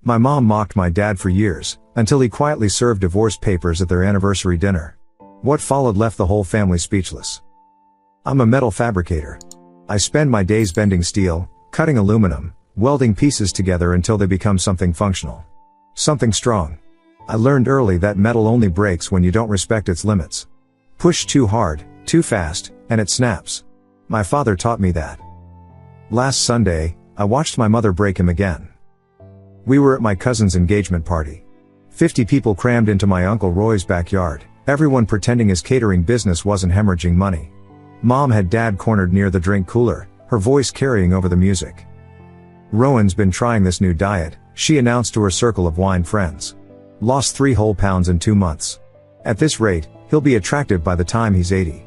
My mom mocked my dad for years, until he quietly served divorce papers at their anniversary dinner. What followed left the whole family speechless. I'm a metal fabricator. I spend my days bending steel, cutting aluminum, welding pieces together until they become something functional. Something strong. I learned early that metal only breaks when you don't respect its limits. Push too hard, too fast, and it snaps. My father taught me that. Last Sunday, I watched my mother break him again. We were at my cousin's engagement party. 50 people crammed into my Uncle Roy's backyard, everyone pretending his catering business wasn't hemorrhaging money. Mom had Dad cornered near the drink cooler, her voice carrying over the music. Rowan's been trying this new diet, she announced to her circle of wine friends. Lost 3 whole pounds in 2 months. At this rate, he'll be attractive by the time he's 80.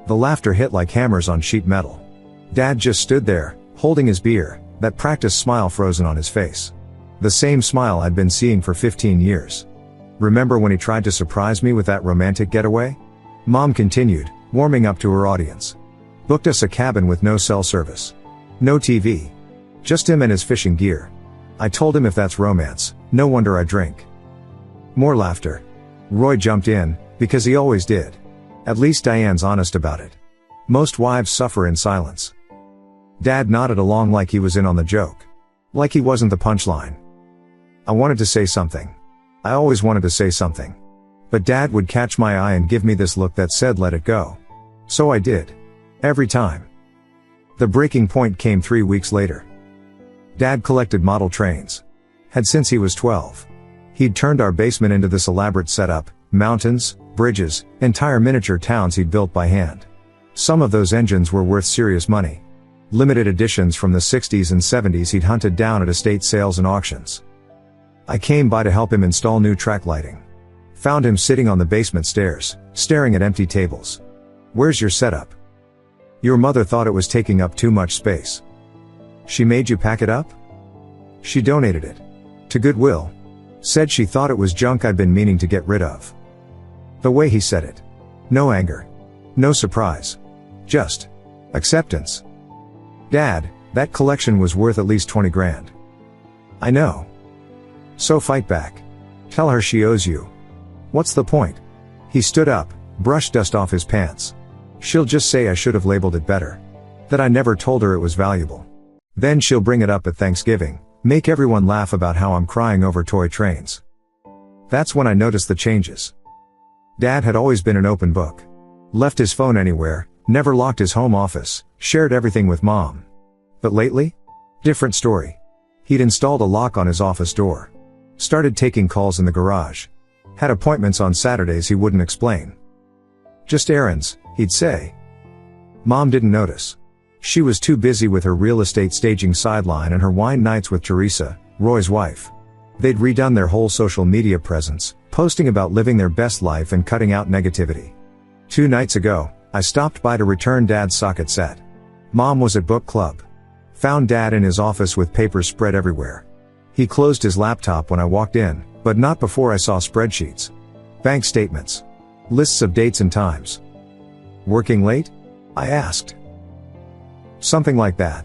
The laughter hit like hammers on sheet metal. Dad just stood there, holding his beer, that practiced smile frozen on his face. The same smile I'd been seeing for 15 years. Remember when he tried to surprise me with that romantic getaway? Mom continued, warming up to her audience. Booked us a cabin with no cell service. No TV. Just him and his fishing gear. I told him if that's romance, no wonder I drink. More laughter. Roy jumped in, because he always did. At least Diane's honest about it. Most wives suffer in silence. Dad nodded along like he was in on the joke. Like he wasn't the punchline. I wanted to say something. I always wanted to say something. But Dad would catch my eye and give me this look that said let it go. So I did. Every time. The breaking point came 3 weeks later. Dad collected model trains. Had since he was 12. He'd turned our basement into this elaborate setup, mountains, bridges, entire miniature towns he'd built by hand. Some of those engines were worth serious money. Limited editions from the 60s and 70s he'd hunted down at estate sales and auctions. I came by to help him install new track lighting. Found him sitting on the basement stairs, staring at empty tables. Where's your setup? Your mother thought it was taking up too much space. She made you pack it up? She donated it. To Goodwill. Said she thought it was junk I'd been meaning to get rid of. The way he said it. No anger. No surprise. Just acceptance. Dad, that collection was worth at least 20 grand. I know. So fight back. Tell her she owes you. What's the point? He stood up, brushed dust off his pants. She'll just say I should have labeled it better. That I never told her it was valuable. Then she'll bring it up at Thanksgiving, make everyone laugh about how I'm crying over toy trains. That's when I noticed the changes. Dad had always been an open book. Left his phone anywhere, never locked his home office, shared everything with Mom. But lately? Different story. He'd installed a lock on his office door. Started taking calls in the garage. Had appointments on Saturdays he wouldn't explain. Just errands, he'd say. Mom didn't notice. She was too busy with her real estate staging sideline and her wine nights with Teresa, Roy's wife. They'd redone their whole social media presence, posting about living their best life and cutting out negativity. 2 nights ago, I stopped by to return Dad's socket set. Mom was at book club. Found Dad in his office with papers spread everywhere. He closed his laptop when I walked in, but not before I saw spreadsheets. Bank statements. Lists of dates and times. Working late? I asked. Something like that.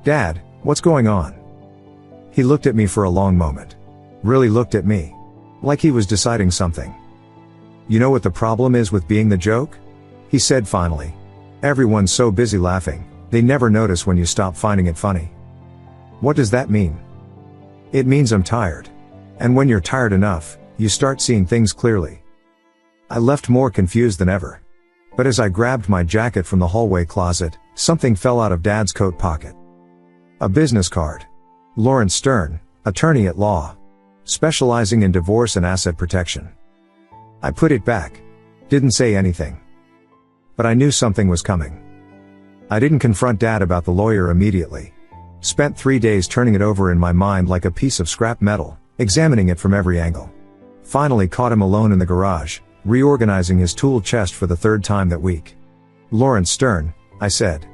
Dad, what's going on? He looked at me for a long moment. Really looked at me. Like he was deciding something. You know what the problem is with being the joke? He said finally. Everyone's so busy laughing, they never notice when you stop finding it funny. What does that mean? It means I'm tired. And when you're tired enough, you start seeing things clearly. I left more confused than ever. But as I grabbed my jacket from the hallway closet, something fell out of Dad's coat pocket. A business card. Lawrence Stern, attorney at law. Specializing in divorce and asset protection. I put it back. Didn't say anything. But I knew something was coming. I didn't confront Dad about the lawyer immediately. Spent 3 days turning it over in my mind like a piece of scrap metal, examining it from every angle. Finally caught him alone in the garage, reorganizing his tool chest for the 3rd time that week. Lawrence Stern, I said.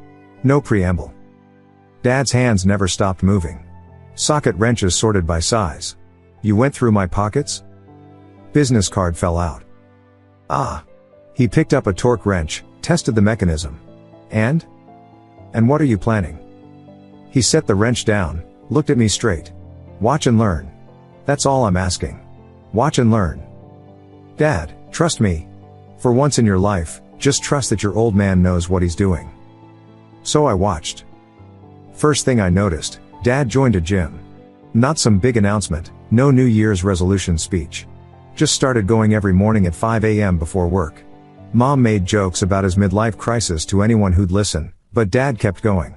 No preamble. Dad's hands never stopped moving. Socket wrenches sorted by size. You went through my pockets? Business card fell out. Ah. He picked up a torque wrench, tested the mechanism. And what are you planning? He set the wrench down, looked at me straight. Watch and learn. That's all I'm asking. Watch and learn. Dad, trust me. For once in your life, just trust that your old man knows what he's doing. So I watched. First thing I noticed, Dad joined a gym. Not some big announcement, no New Year's resolution speech. Just started going every morning at 5 a.m. before work. Mom made jokes about his midlife crisis to anyone who'd listen, but Dad kept going.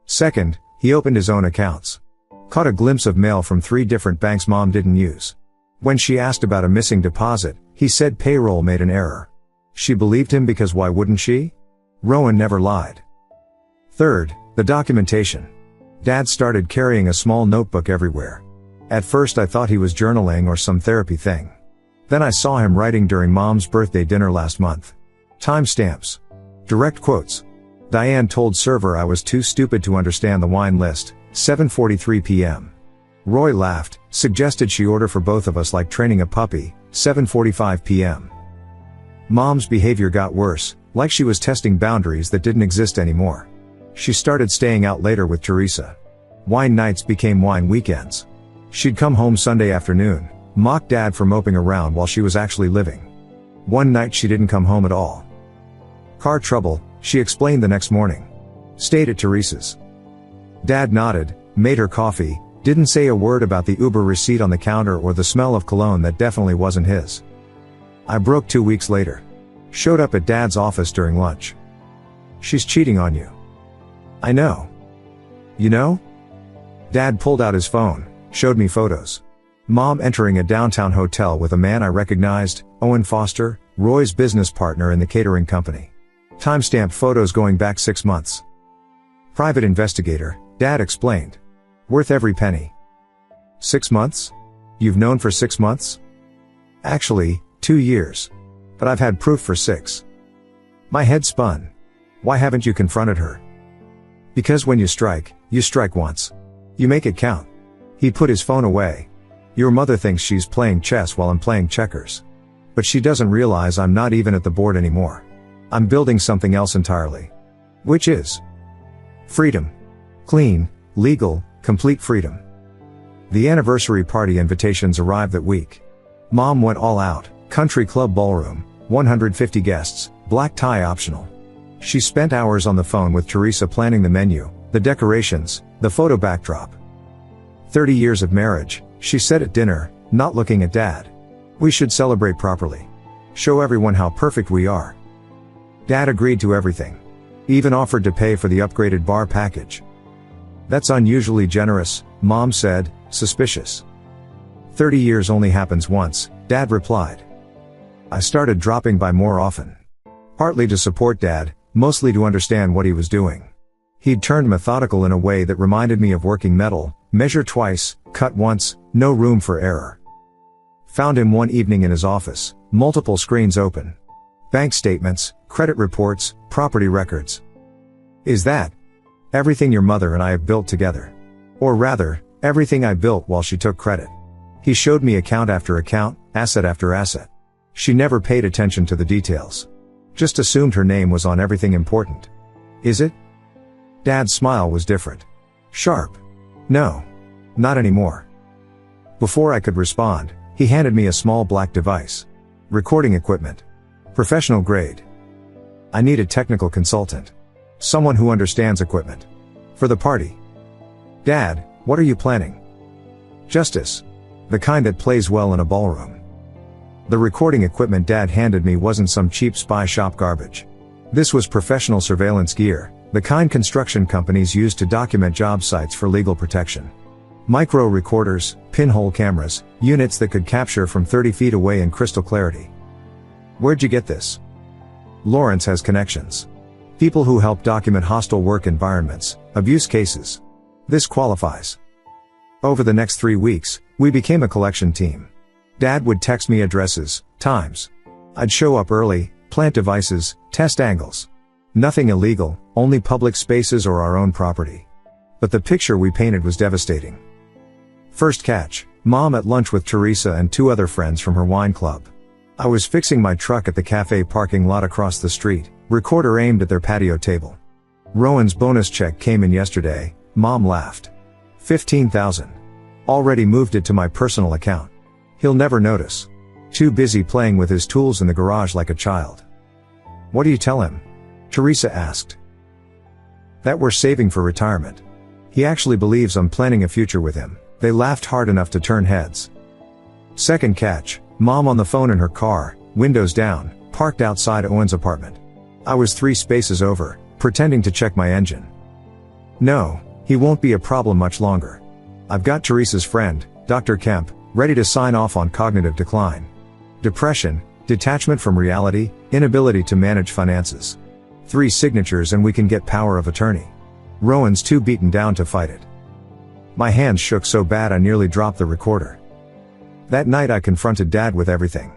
Second, he opened his own accounts. Caught a glimpse of mail from 3 different banks Mom didn't use. When she asked about a missing deposit, he said payroll made an error. She believed him because why wouldn't she? Rowan never lied. Third, the documentation. Dad started carrying a small notebook everywhere. At first I thought he was journaling or some therapy thing. Then I saw him writing during Mom's birthday dinner last month. Timestamps. Direct quotes. Diane told server I was too stupid to understand the wine list, 7:43 p.m. Roy laughed, suggested she order for both of us like training a puppy, 7:45 p.m. Mom's behavior got worse, like she was testing boundaries that didn't exist anymore. She started staying out later with Teresa. Wine nights became wine weekends. She'd come home Sunday afternoon, mock Dad for moping around while she was actually living. One night she didn't come home at all. Car trouble, she explained the next morning. Stayed at Teresa's. Dad nodded, made her coffee, didn't say a word about the Uber receipt on the counter or the smell of cologne that definitely wasn't his. I broke 2 weeks later. Showed up at Dad's office during lunch. She's cheating on you. I know. You know? Dad pulled out his phone, showed me photos. Mom entering a downtown hotel with a man I recognized, Owen Foster, Roy's business partner in the catering company. Timestamped photos going back 6 months. Private investigator, Dad explained. Worth every penny. 6 months? You've known for 6 months? Actually, 2 years. But I've had proof for 6. My head spun. Why haven't you confronted her? Because when you strike once. You make it count. He put his phone away. Your mother thinks she's playing chess while I'm playing checkers. But she doesn't realize I'm not even at the board anymore. I'm building something else entirely. Which is freedom. Clean, legal, complete freedom. The anniversary party invitations arrived that week. Mom went all out, country club ballroom, 150 guests, black tie optional. She spent hours on the phone with Teresa planning the menu, the decorations, the photo backdrop. 30 years of marriage, she said at dinner, not looking at Dad. We should celebrate properly. Show everyone how perfect we are. Dad agreed to everything. Even offered to pay for the upgraded bar package. That's unusually generous, Mom said, suspicious. 30 years only happens once, Dad replied. I started dropping by more often. Partly to support Dad, mostly to understand what he was doing. He'd turned methodical in a way that reminded me of working metal, measure twice, cut once, no room for error. Found him one evening in his office, multiple screens open. Bank statements, credit reports, property records. Is that everything your mother and I have built together? Or rather, everything I built while she took credit. He showed me account after account, asset after asset. She never paid attention to the details. Just assumed her name was on everything important. Is it? Dad's smile was different. Sharp. No. Not anymore. Before I could respond, he handed me a small black device. Recording equipment. Professional grade. I need a technical consultant. Someone who understands equipment. For the party. Dad, what are you planning? Justice. The kind that plays well in a ballroom. The recording equipment Dad handed me wasn't some cheap spy shop garbage. This was professional surveillance gear, the kind construction companies use to document job sites for legal protection. Micro recorders, pinhole cameras, units that could capture from 30 feet away in crystal clarity. Where'd you get this? Lawrence has connections. People who help document hostile work environments, abuse cases. This qualifies. Over the next 3 weeks, we became a collection team. Dad would text me addresses, times. I'd show up early, plant devices, test angles. Nothing illegal, only public spaces or our own property. But the picture we painted was devastating. First catch, Mom at lunch with Teresa and 2 other friends from her wine club. I was fixing my truck at the cafe parking lot across the street, recorder aimed at their patio table. Rowan's bonus check came in yesterday, Mom laughed. $15,000. Already moved it to my personal account. He'll never notice. Too busy playing with his tools in the garage like a child. What do you tell him? Teresa asked. That we're saving for retirement. He actually believes I'm planning a future with him. They laughed hard enough to turn heads. Second catch, Mom on the phone in her car, windows down, parked outside Owen's apartment. I was 3 spaces over, pretending to check my engine. No, he won't be a problem much longer. I've got Teresa's friend, Dr. Kemp, ready to sign off on cognitive decline. Depression, detachment from reality, inability to manage finances. 3 signatures and we can get power of attorney. Rowan's too beaten down to fight it. My hands shook so bad I nearly dropped the recorder. That night I confronted Dad with everything.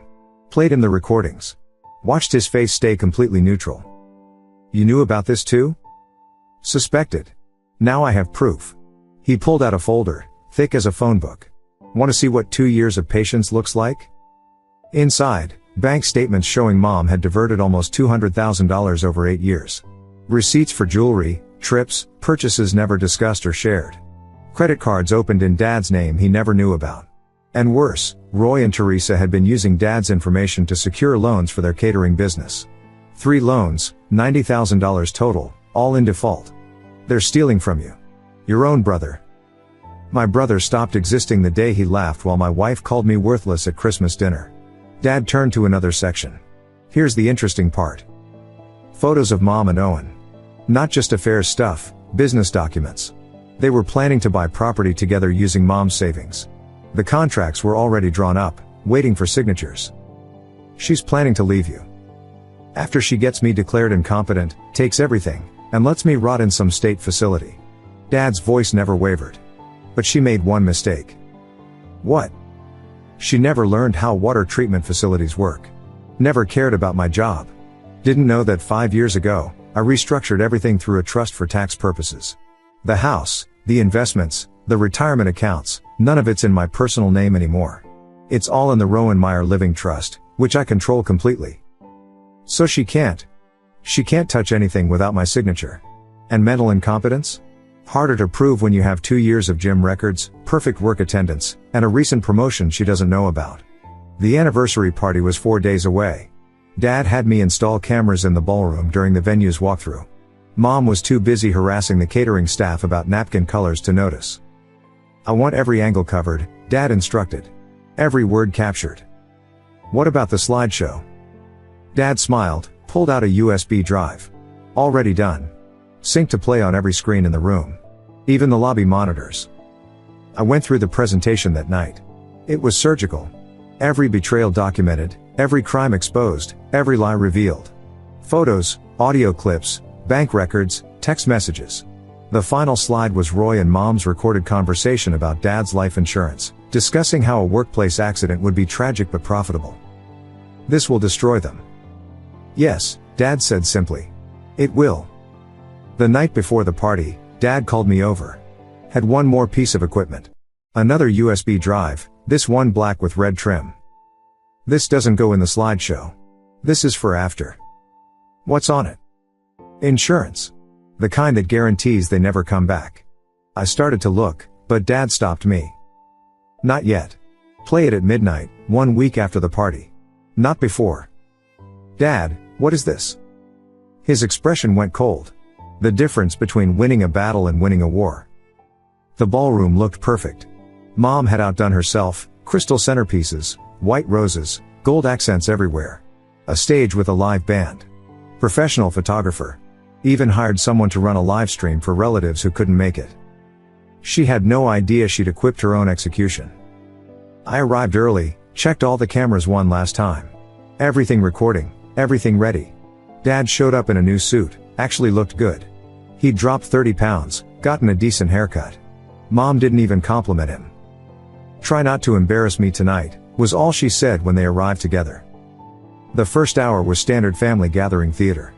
Played him the recordings. Watched his face stay completely neutral. You knew about this too? Suspected. Now I have proof. He pulled out a folder, thick as a phone book. Want to see what 2 years of patience looks like? Inside, bank statements showing Mom had diverted almost $200,000 over 8 years. Receipts for jewelry, trips, purchases never discussed or shared. Credit cards opened in Dad's name he never knew about. And worse, Roy and Teresa had been using Dad's information to secure loans for their catering business. 3 loans, $90,000 total, all in default. They're stealing from you. Your own brother. My brother stopped existing the day he laughed while my wife called me worthless at Christmas dinner. Dad turned to another section. Here's the interesting part. Photos of Mom and Owen. Not just affairs stuff, business documents. They were planning to buy property together using Mom's savings. The contracts were already drawn up, waiting for signatures. She's planning to leave you. After she gets me declared incompetent, takes everything, and lets me rot in some state facility. Dad's voice never wavered. But she made one mistake. What? She never learned how water treatment facilities work. Never cared about my job. Didn't know that 5 years ago, I restructured everything through a trust for tax purposes. The house, the investments, the retirement accounts, none of it's in my personal name anymore. It's all in the Rowan Meyer Living Trust, which I control completely. So she can't touch anything without my signature. And mental incompetence? Harder to prove when you have 2 years of gym records, perfect work attendance, and a recent promotion she doesn't know about. The anniversary party was 4 days away. Dad had me install cameras in the ballroom during the venue's walkthrough. Mom was too busy harassing the catering staff about napkin colors to notice. I want every angle covered, Dad instructed. Every word captured. What about the slideshow? Dad smiled, pulled out a USB drive. Already done. Sync to play on every screen in the room. Even the lobby monitors. I went through the presentation that night. It was surgical. Every betrayal documented, every crime exposed, every lie revealed. Photos, audio clips, bank records, text messages. The final slide was Roy and Mom's recorded conversation about Dad's life insurance, discussing how a workplace accident would be tragic but profitable. This will destroy them. Yes, Dad said simply. It will. The night before the party, Dad called me over. Had one more piece of equipment. Another USB drive, this one black with red trim. This doesn't go in the slideshow. This is for after. What's on it? Insurance. The kind that guarantees they never come back. I started to look, but Dad stopped me. Not yet. Play it at midnight, 1 week after the party. Not before. Dad, what is this? His expression went cold. The difference between winning a battle and winning a war. The ballroom looked perfect. Mom had outdone herself, crystal centerpieces, white roses, gold accents everywhere. A stage with a live band. Professional photographer. Even hired someone to run a live stream for relatives who couldn't make it. She had no idea she'd equipped her own execution. I arrived early, checked all the cameras one last time. Everything recording, everything ready. Dad showed up in a new suit, actually looked good. He'd dropped 30 pounds, gotten a decent haircut. Mom didn't even compliment him. Try not to embarrass me tonight, was all she said when they arrived together. The first hour was standard family gathering theater.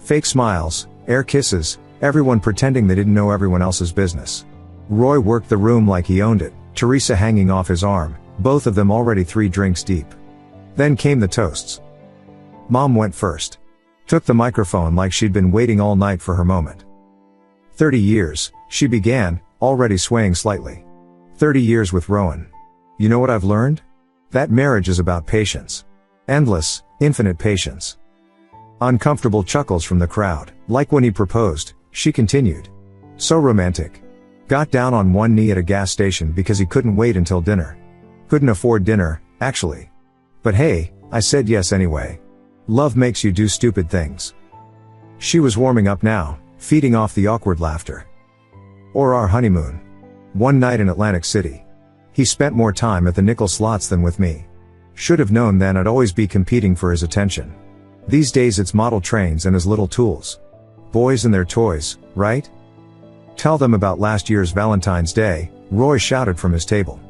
Fake smiles, air kisses, everyone pretending they didn't know everyone else's business. Roy worked the room like he owned it, Teresa hanging off his arm, both of them already 3 drinks deep. Then came the toasts. Mom went first. Took the microphone like she'd been waiting all night for her moment. 30 years, she began, already swaying slightly. 30 years with Rowan. You know what I've learned? That marriage is about patience. Endless, infinite patience. Uncomfortable chuckles from the crowd. Like when he proposed, she continued. So romantic. Got down on one knee at a gas station because he couldn't wait until dinner. Couldn't afford dinner, actually. But hey, I said yes anyway. Love makes you do stupid things. She was warming up now, feeding off the awkward laughter. Or our honeymoon. One night in Atlantic City. He spent more time at the nickel slots than with me. Should have known then I'd always be competing for his attention. These days it's model trains and his little tools. Boys and their toys, right? Tell them about last year's Valentine's Day, Roy shouted from his table.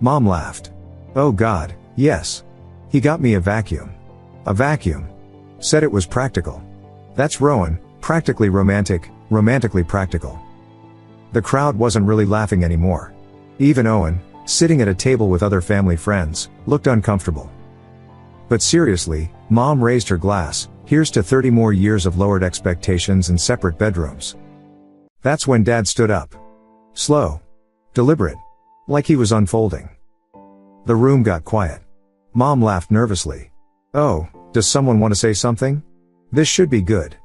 Mom laughed. Oh God, yes. He got me a vacuum. A vacuum. Said it was practical. That's Rowan, practically romantic, romantically practical. The crowd wasn't really laughing anymore. Even Owen, sitting at a table with other family friends, looked uncomfortable. But seriously, Mom raised her glass. Here's to 30 more years of lowered expectations and separate bedrooms. That's when Dad stood up. Slow. Deliberate. Like he was unfolding. The room got quiet. Mom laughed nervously. Oh, does someone want to say something? This should be good.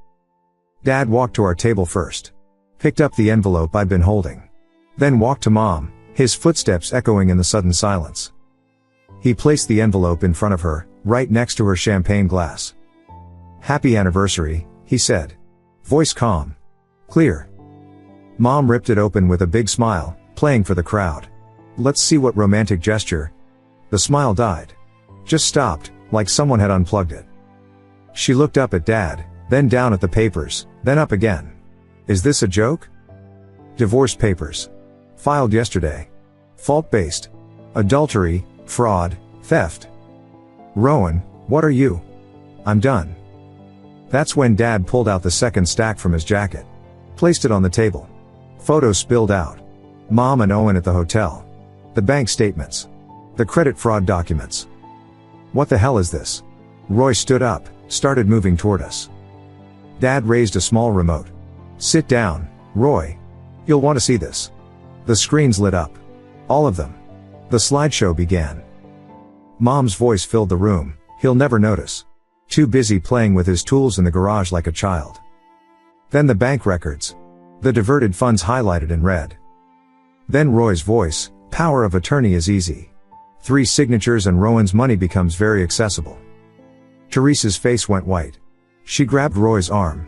Dad walked to our table first. Picked up the envelope I'd been holding. Then walked to Mom, his footsteps echoing in the sudden silence. He placed the envelope in front of her, right next to her champagne glass. Happy anniversary, he said. Voice calm. Clear. Mom ripped it open with a big smile, playing for the crowd. Let's see what romantic gesture. The smile died. Just stopped, like someone had unplugged it. She looked up at Dad, then down at the papers, then up again. Is this a joke? Divorce papers. Filed yesterday. Fault-based. Adultery, fraud, theft. Rowan, what are you? I'm done. That's when Dad pulled out the second stack from his jacket. Placed it on the table. Photos spilled out. Mom and Owen at the hotel. The bank statements. The credit fraud documents. What the hell is this? Roy stood up, started moving toward us. Dad raised a small remote. Sit down, Roy. You'll want to see this. The screens lit up. All of them. The slideshow began. Mom's voice filled the room. He'll never notice. Too busy playing with his tools in the garage like a child. Then the bank records. The diverted funds highlighted in red. Then Roy's voice, power of attorney is easy. 3 signatures and Rowan's money becomes very accessible. Teresa's face went white. She grabbed Roy's arm.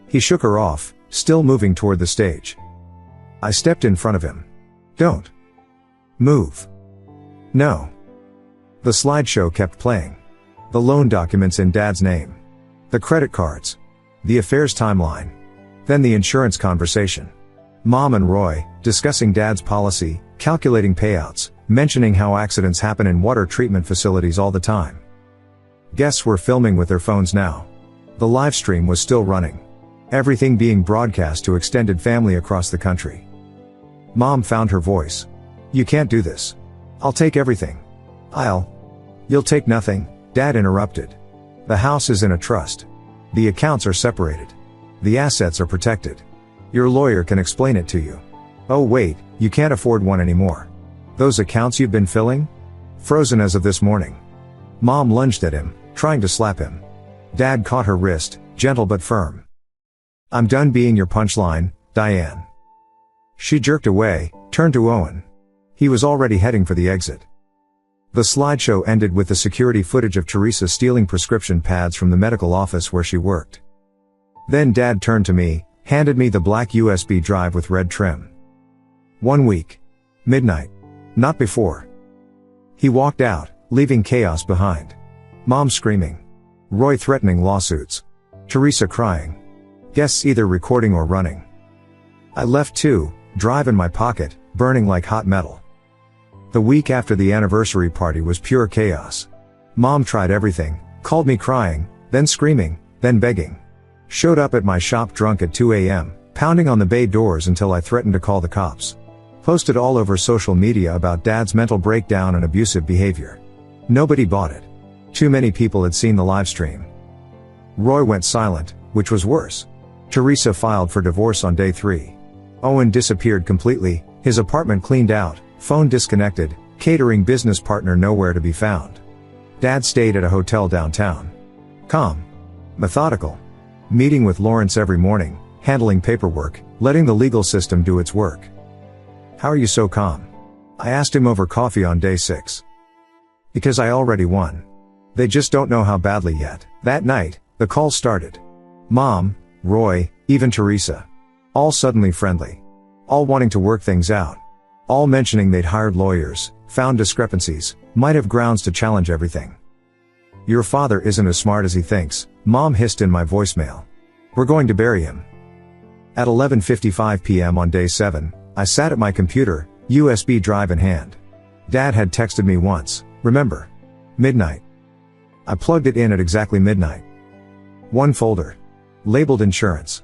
He shook her off, still moving toward the stage. I stepped in front of him. Don't move. No. The slideshow kept playing. The loan documents in Dad's name. The credit cards. The affairs timeline. Then the insurance conversation. Mom and Roy, discussing Dad's policy, calculating payouts, mentioning how accidents happen in water treatment facilities all the time. Guests were filming with their phones now. The live stream was still running. Everything being broadcast to extended family across the country. Mom found her voice. You can't do this. I'll take everything. You'll take nothing, Dad interrupted. The house is in a trust. The accounts are separated. The assets are protected. Your lawyer can explain it to you. Oh wait, you can't afford one anymore. Those accounts you've been filling? Frozen as of this morning. Mom lunged at him, trying to slap him. Dad caught her wrist, gentle but firm. I'm done being your punchline, Diane. She jerked away, turned to Owen. He was already heading for the exit. The slideshow ended with the security footage of Teresa stealing prescription pads from the medical office where she worked. Then Dad turned to me, handed me the black USB drive with red trim. 1 week. Midnight. Not before. He walked out, leaving chaos behind. Mom screaming. Roy threatening lawsuits. Teresa crying. Guests either recording or running. I left too, drive in my pocket, burning like hot metal. The week after the anniversary party was pure chaos. Mom tried everything, called me crying, then screaming, then begging. Showed up at my shop drunk at 2 a.m., pounding on the bay doors until I threatened to call the cops. Posted all over social media about Dad's mental breakdown and abusive behavior. Nobody bought it. Too many people had seen the live stream. Roy went silent, which was worse. Teresa filed for divorce on day 3. Owen disappeared completely, his apartment cleaned out, Phone disconnected, catering business partner nowhere to be found. Dad stayed at a hotel downtown. Calm. Methodical. Meeting with Lawrence every morning, handling paperwork, letting the legal system do its work. How are you so calm? I asked him over coffee on day 6. Because I already won. They just don't know how badly yet. That night, the call started. Mom, Roy, even Teresa. All suddenly friendly. All wanting to work things out. All mentioning they'd hired lawyers, found discrepancies, might have grounds to challenge everything. Your father isn't as smart as he thinks, Mom hissed in my voicemail. We're going to bury him. At 11:55 p.m. on day 7, I sat at my computer, USB drive in hand. Dad had texted me once, remember? Midnight. I plugged it in at exactly midnight. One folder. Labeled insurance.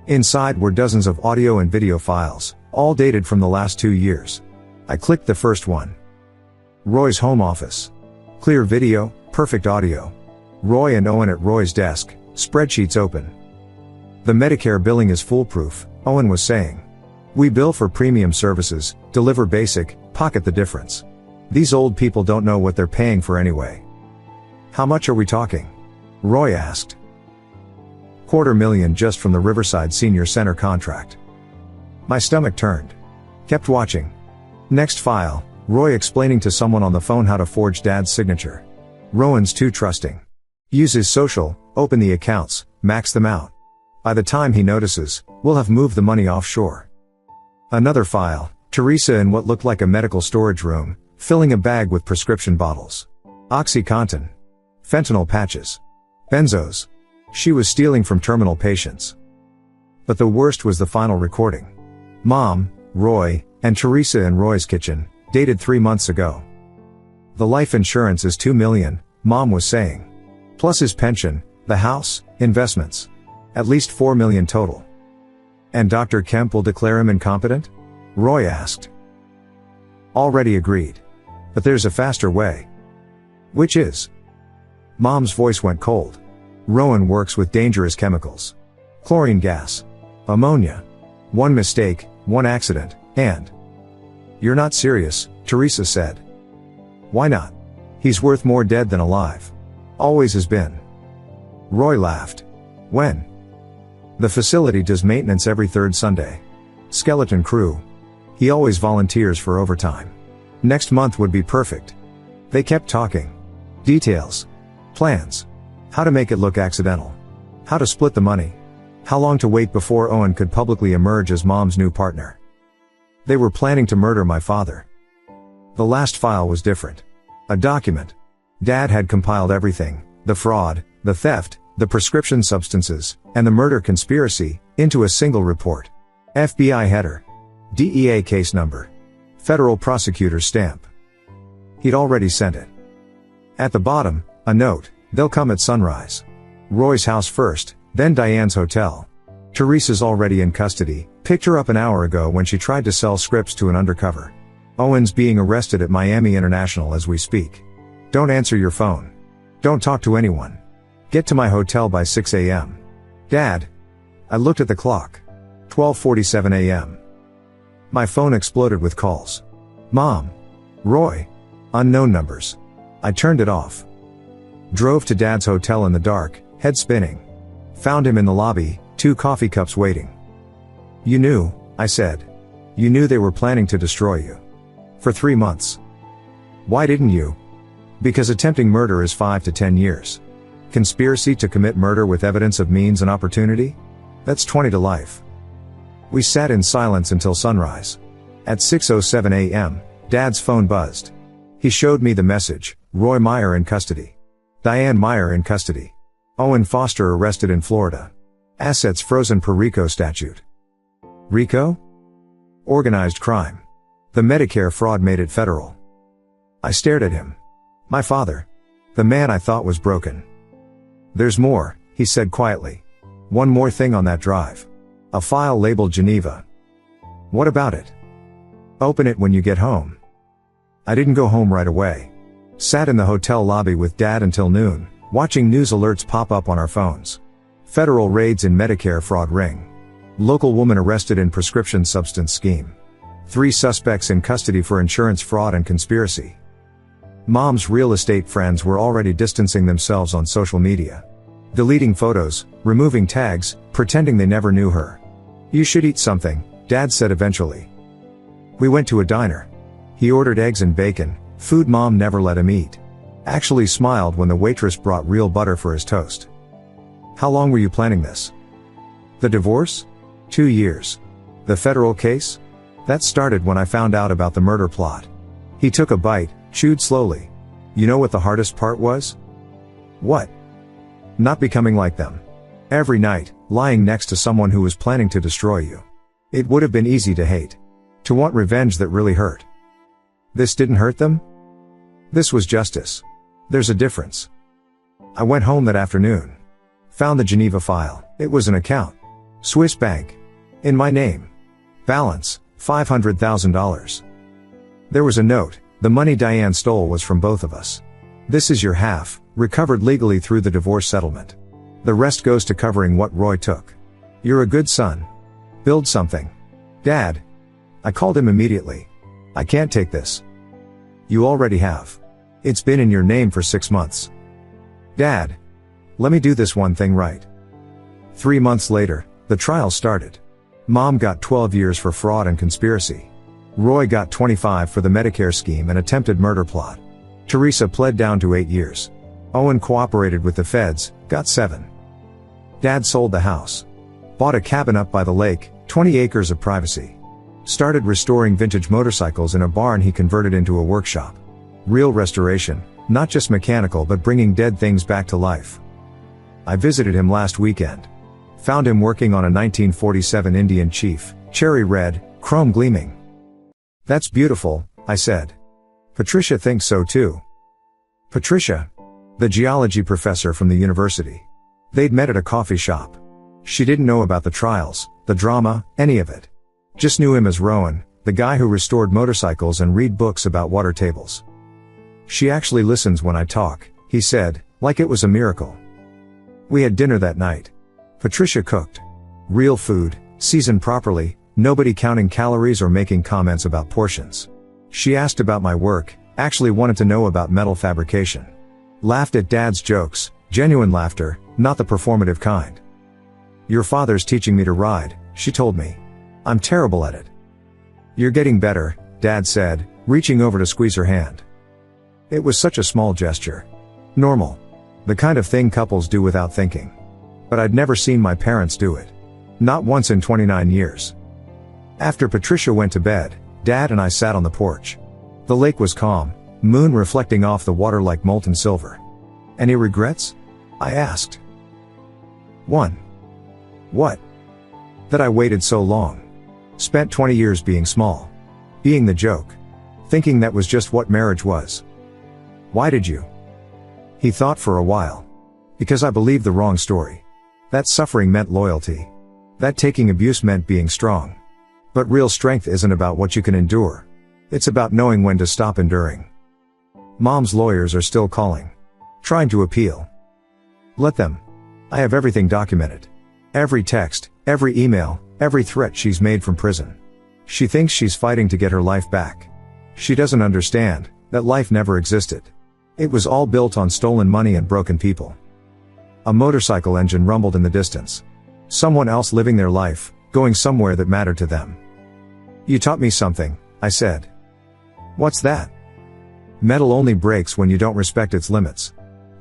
Inside were dozens of audio and video files, all dated from the last 2 years. I clicked the first one. Roy's home office. Clear video, perfect audio. Roy and Owen at Roy's desk, spreadsheets open. The Medicare billing is foolproof, Owen was saying. We bill for premium services, deliver basic, pocket the difference. These old people don't know what they're paying for anyway. How much are we talking? Roy asked. $250,000 just from the Riverside Senior Center contract. My stomach turned. Kept watching. Next file, Roy explaining to someone on the phone how to forge Dad's signature. Rowan's too trusting. Use his social, open the accounts, max them out. By the time he notices, we'll have moved the money offshore. Another file, Teresa in what looked like a medical storage room, filling a bag with prescription bottles. OxyContin. Fentanyl patches. Benzos. She was stealing from terminal patients. But the worst was the final recording. Mom, Roy, and Teresa in Roy's kitchen, dated 3 months ago. The life insurance is $2 million, Mom was saying. Plus his pension, the house, investments. At least $4 million total. And Dr. Kemp will declare him incompetent? Roy asked. Already agreed. But there's a faster way. Which is? Mom's voice went cold. Rowan works with dangerous chemicals. Chlorine gas. Ammonia. One mistake, one accident, and... You're not serious, Teresa said. Why not? He's worth more dead than alive. Always has been. Roy laughed. When? The facility does maintenance every 3rd Sunday. Skeleton crew. He always volunteers for overtime. Next month would be perfect. They kept talking. Details. Plans. How to make it look accidental. How to split the money. How long to wait before Owen could publicly emerge as Mom's new partner. They were planning to murder my father. The last file was different. A document. Dad had compiled everything, the fraud, the theft, the prescription substances, and the murder conspiracy, into a single report. FBI header. DEA case number. Federal prosecutor's stamp. He'd already sent it. At the bottom, a note, they'll come at sunrise. Roy's house first, then Diane's hotel. Teresa's already in custody, picked her up an hour ago when she tried to sell scripts to an undercover. Owen's being arrested at Miami International as we speak. Don't answer your phone. Don't talk to anyone. Get to my hotel by 6 a.m. Dad. I looked at the clock. 12:47 a.m. My phone exploded with calls. Mom. Roy. Unknown numbers. I turned it off. Drove to Dad's hotel in the dark, head spinning. Found him in the lobby, 2 coffee cups waiting. You knew, I said. You knew they were planning to destroy you. For 3 months. Why didn't you? Because attempting murder is 5 to 10 years. Conspiracy to commit murder with evidence of means and opportunity? That's 20 to life. We sat in silence until sunrise. At 6:07 a.m., Dad's phone buzzed. He showed me the message, Roy Meyer in custody. Diane Meyer in custody. Owen Foster arrested in Florida. Assets frozen per RICO statute. RICO? Organized crime. The Medicare fraud made it federal. I stared at him. My father. The man I thought was broken. There's more, he said quietly. One more thing on that drive. A file labeled Geneva. What about it? Open it when you get home. I didn't go home right away. Sat in the hotel lobby with Dad until noon, watching news alerts pop up on our phones. Federal raids in Medicare fraud ring. Local woman arrested in prescription substance scheme. 3 suspects in custody for insurance fraud and conspiracy. Mom's real estate friends were already distancing themselves on social media. Deleting photos, removing tags, pretending they never knew her. You should eat something, Dad said eventually. We went to a diner. He ordered eggs and bacon, food Mom never let him eat. Actually smiled when the waitress brought real butter for his toast. How long were you planning this? The divorce? 2 years. The federal case? That started when I found out about the murder plot. He took a bite, chewed slowly. You know what the hardest part was? What? Not becoming like them. Every night, lying next to someone who was planning to destroy you. It would have been easy to hate. To want revenge that really hurt. This didn't hurt them? This was justice. There's a difference. I went home that afternoon. Found the Geneva file. It was an account. Swiss bank. In my name. Balance, $500,000. There was a note. The money Diane stole was from both of us. This is your half, recovered legally through the divorce settlement. The rest goes to covering what Roy took. You're a good son. Build something. Dad. I called him immediately. I can't take this. You already have. It's been in your name for 6 months. Dad. Let me do this one thing right. 3 months later, the trial started. Mom got 12 years for fraud and conspiracy. Roy got 25 for the Medicare scheme and attempted murder plot. Teresa pled down to 8 years. Owen cooperated with the feds, got 7. Dad sold the house. Bought a cabin up by the lake, 20 acres of privacy. Started restoring vintage motorcycles in a barn he converted into a workshop. Real restoration, not just mechanical but bringing dead things back to life. I visited him last weekend. Found him working on a 1947 Indian chief, cherry red, chrome gleaming. That's beautiful, I said. Patricia thinks so too. Patricia? The geology professor from the university. They'd met at a coffee shop. She didn't know about the trials, the drama, any of it. Just knew him as Rowan, the guy who restored motorcycles and read books about water tables. She actually listens when I talk, he said, like it was a miracle. We had dinner that night. Patricia cooked. Real food, seasoned properly, nobody counting calories or making comments about portions. She asked about my work, actually wanted to know about metal fabrication. Laughed at Dad's jokes, genuine laughter, not the performative kind. Your father's teaching me to ride, she told me. I'm terrible at it. You're getting better, Dad said, reaching over to squeeze her hand. It was such a small gesture. Normal. The kind of thing couples do without thinking. But I'd never seen my parents do it. Not once in 29 years. After Patricia went to bed, Dad and I sat on the porch. The lake was calm, moon reflecting off the water like molten silver. Any regrets? I asked. 1. What? That I waited so long. Spent 20 years being small. Being the joke. Thinking that was just what marriage was. Why did you? He thought for a while. Because I believed the wrong story. That suffering meant loyalty. That taking abuse meant being strong. But real strength isn't about what you can endure. It's about knowing when to stop enduring. Mom's lawyers are still calling. Trying to appeal. Let them. I have everything documented. Every text, every email, every threat she's made from prison. She thinks she's fighting to get her life back. She doesn't understand that life never existed. It was all built on stolen money and broken people. A motorcycle engine rumbled in the distance. Someone else living their life, going somewhere that mattered to them. You taught me something, I said. What's that? Metal only breaks when you don't respect its limits.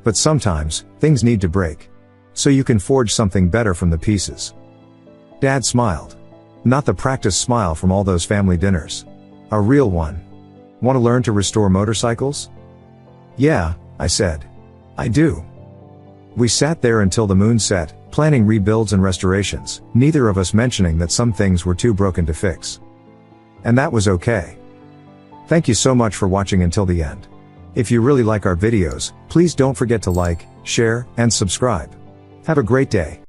But sometimes, things need to break. So you can forge something better from the pieces. Dad smiled. Not the practiced smile from all those family dinners. A real one. Want to learn to restore motorcycles? Yeah, I said. I do. We sat there until the moon set, planning rebuilds and restorations, neither of us mentioning that some things were too broken to fix. And that was okay. Thank you so much for watching until the end. If you really like our videos, please don't forget to like, share, and subscribe. Have a great day.